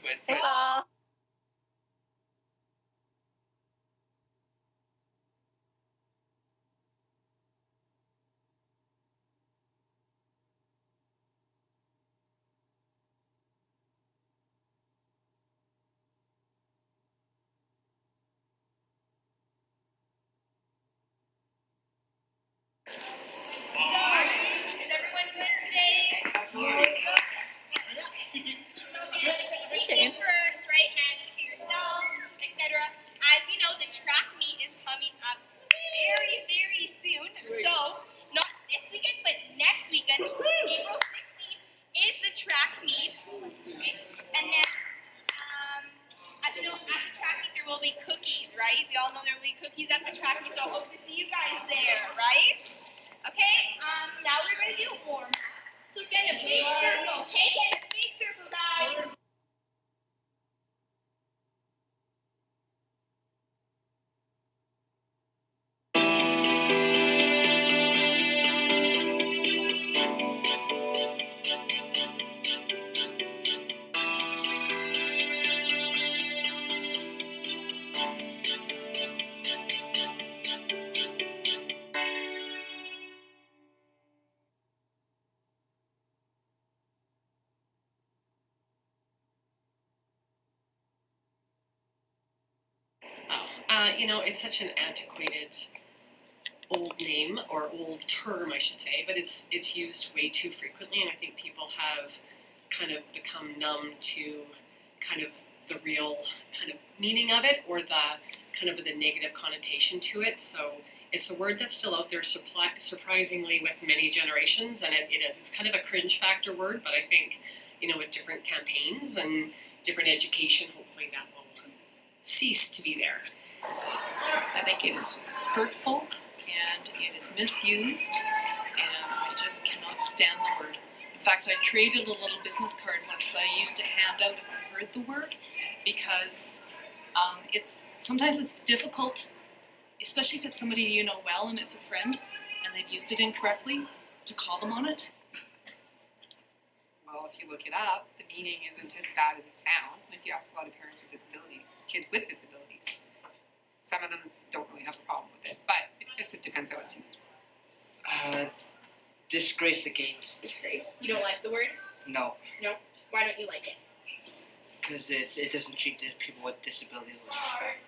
Aw. Is everyone good today? Thinking first, right? Hands to yourself, etc. As you know, the track meet is coming up very, very soon. So, not this weekend, but next weekend, April 16th, is the track meet. And then, at the track meet, there will be cookies, right? We all know there will be cookies at the track meet, so I hope to see you guys there, right? Okay, now we're going to do warm up. So get a big circle, okay? Get a big circle, guys. It's such an antiquated old name, or old term, I should say, but it's used way too frequently, and I think people have kind of become numb to kind of the real kind of meaning of it, or the kind of the negative connotation to it. So it's a word that's still out there surprisingly with many generations, and it is. It's kind of a cringe factor word, but I think, with different campaigns and different education, hopefully that will cease to be there. I think it is hurtful and it is misused, and I just cannot stand the word. In fact, I created a little business card once that I used to hand out if I heard the word, because sometimes it's difficult, especially if it's somebody you know well and it's a friend and they've used it incorrectly, to call them on it. Well, if you look it up, the meaning isn't as bad as it sounds. And if you ask a lot of parents with disabilities, kids with disabilities, some of them don't really have a problem with it. But it depends how it's used. Disgrace against. Disgrace. You don't like the word? No. No? Why don't you like it? Because it doesn't treat the people with disabilities with respect.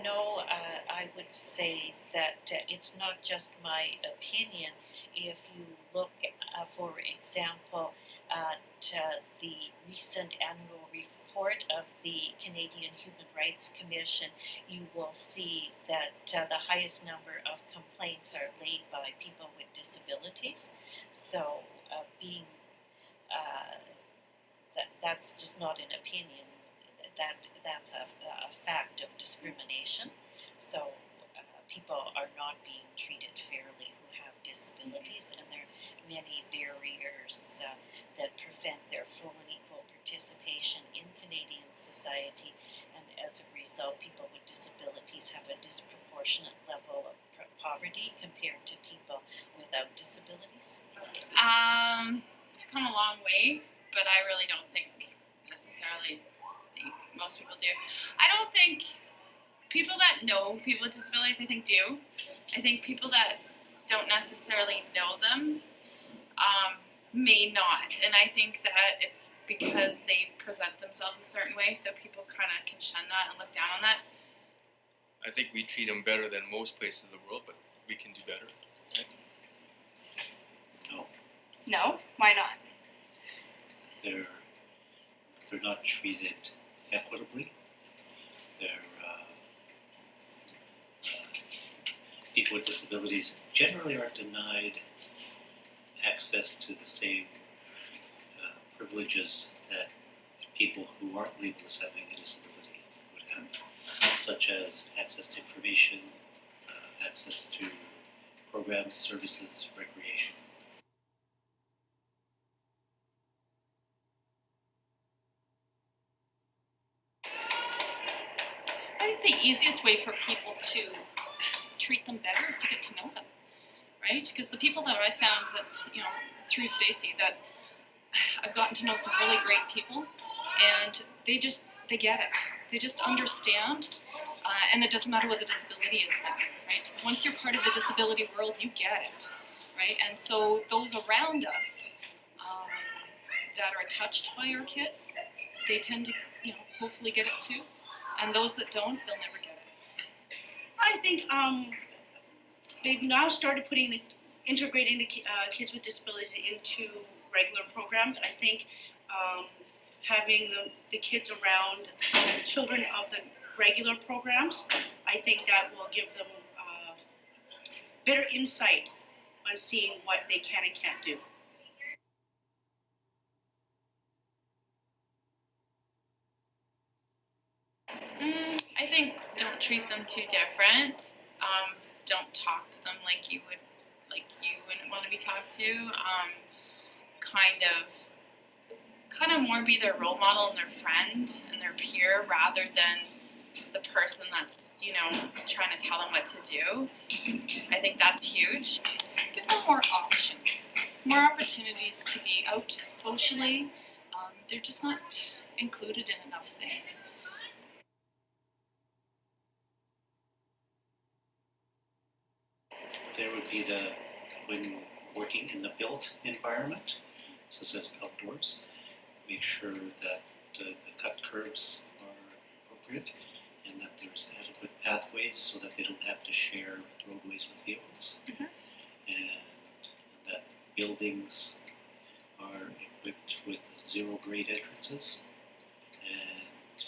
No, I would say that it's not just my opinion. If you look, for example, at the recent annual report of the Canadian Human Rights Commission, you will see that the highest number of complaints are laid by people with disabilities. So that's just not an opinion. That's a fact of discrimination. So people are not being treated fairly who have disabilities, and there are many barriers that prevent their full and equal participation in Canadian society, and as a result, people with disabilities have a disproportionate level of poverty compared to people without disabilities. I've come a long way, but I really don't think necessarily most people do. I don't think people that know people with disabilities, I think, do. I think people that don't necessarily know them may not. And I think that it's because they present themselves a certain way, so people kind of can shun that and look down on that. I think we treat them better than most places in the world, but we can do better. Right? No. No? Why not? They're not treated equitably. People with disabilities generally are denied access to the same privileges that people who aren't labeled as having a disability would have, such as access to information, access to programs, services, recreation. I think the easiest way for people to treat them better is to get to know them. right? Because the people that I found that, you know, through Stacy, that I've gotten to know some really great people, and they get it. They just understand, and it doesn't matter what the disability is then, right? Once you're part of the disability world, you get it, right? And so those around us that are touched by our kids, they tend to, you know, hopefully get it too. And those that don't, they'll never get it. I think they've now started integrating the kids with disabilities into regular programs. I think having the kids around the children of the regular programs, I think that will give them better insight on seeing what they can and can't do. I think don't treat them too different. Don't talk to them like you wouldn't want to be talked to. Kind of more be their role model and their friend and their peer rather than the person that's, you know, trying to tell them what to do. I think that's huge. Give them more options, more opportunities to be out socially. They're just not included in enough things. There would be when working in the built environment, such as outdoors, make sure that the cut curves are appropriate and that there's adequate pathways so that they don't have to share roadways with vehicles. Mm-hmm. And that buildings are equipped with zero grade entrances and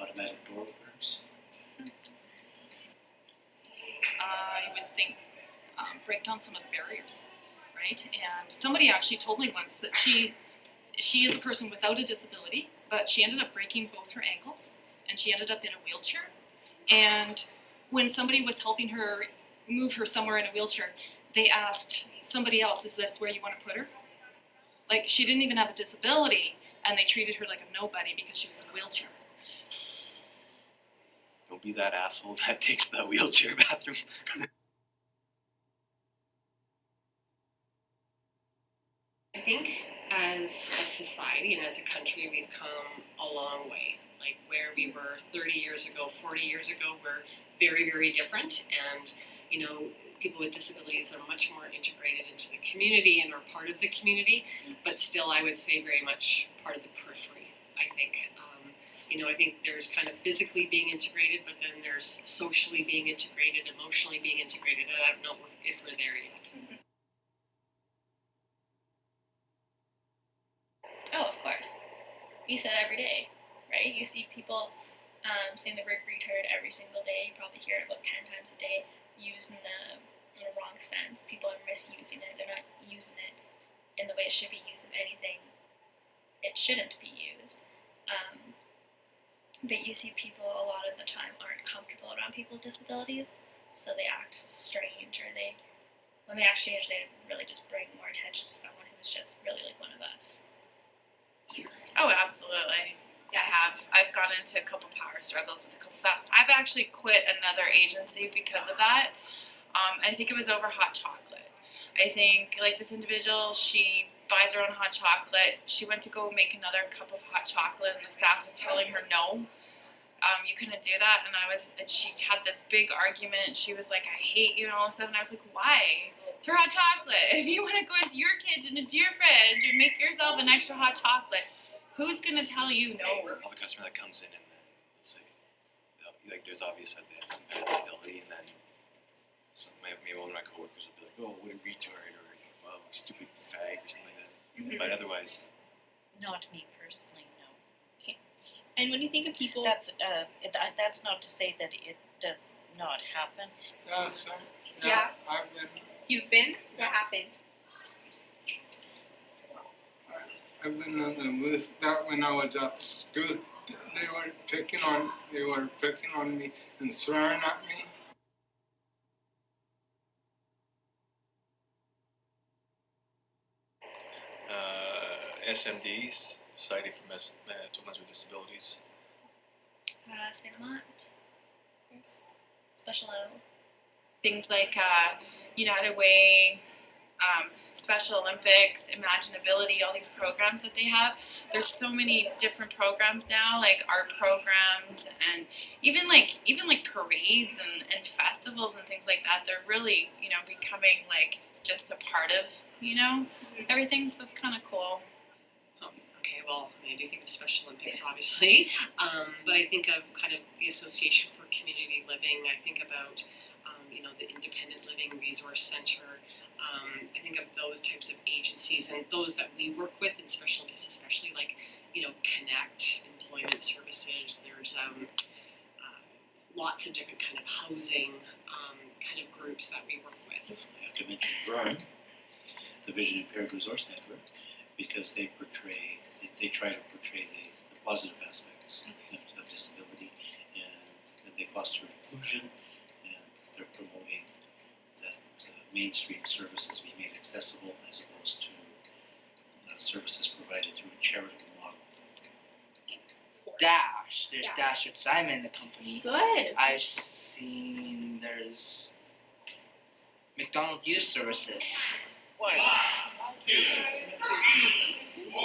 automatic door openers. I would think break down some of the barriers, right? And somebody actually told me once that she is a person without a disability, but she ended up breaking both her ankles and she ended up in a wheelchair. And when somebody was helping her move her somewhere in a wheelchair, they asked somebody else, is this where you want to put her? Like, she didn't even have a disability, and they treated her like a nobody because she was in a wheelchair. Don't be that asshole that takes the wheelchair bathroom. I think as a society and as a country, we've come a long way. Like where we were 30 years ago, 40 years ago, we're very, very different. And, you know, people with disabilities are much more integrated into the community and are part of the community, but still, I would say very much part of the periphery, I think. You know, I think there's kind of physically being integrated, but then there's socially being integrated, emotionally being integrated, and I don't know if we're there yet. Oh, of course. You said every day, right? You see people saying the word retard every single day. You probably hear it about 10 times a day, used in the wrong sense. People are misusing it. They're not using it in the way it should be used. If anything, it shouldn't be used. But you see people a lot of the time aren't comfortable around people with disabilities, so they act strange, or when they actually really just bring more attention to someone who's just really like one of us. Oh, absolutely. I've gone into a couple power struggles with a couple staffs. I've actually quit another agency because of that. I think it was over hot chocolate. I think, like, this individual, she buys her own hot chocolate. She went to go make another cup of hot chocolate, and the staff was telling her no. You couldn't do that, and she had this big argument. She was like, I hate you, and all of a sudden I was like, why? It's her hot chocolate. If you want to go into your kitchen, into your fridge, and make yourself an extra hot chocolate, who's going to tell you no? All the customer that comes in and then, let's say, like, there's obvious that they have some kind of disability, and then maybe one of my coworkers will be like, oh, what a retard, or, well, stupid fag, or something like that. Mm-hmm. But otherwise, Not me personally, no. And when you think of people, That's not to say that it does not happen. Yeah. I've been you've been, what happened? in this, that when I was at school, they were picking on me and swearing at me. SMDs, Society for Children with Disabilities. St. Amant, of course. Special O. things like United Way, Special Olympics, Imaginability, all these programs that they have. There's so many different programs now, like art programs, and even like parades and festivals and things like that. They're really becoming like just a part of everything. So it's kind of cool. Okay, well, I do think of Special Olympics, obviously, but I think of kind of the Association for Community Living. I think about, the Independent Living Resource Center. I think of those types of agencies and those that we work with in Special Olympics, especially like, Connect, Employment Services. There's lots of different kind of housing kind of groups that we work with. I have to mention Vern, the Vision Impaired Resource Network, because they try to portray the positive aspects of disability, and they foster inclusion, and they're promoting that mainstream services be made accessible as opposed to services provided through a charitable model. Dash. There's Dash, which I'm in the company. Good. I've seen there's McDonald's Youth Services. 1, 2, 3, 4.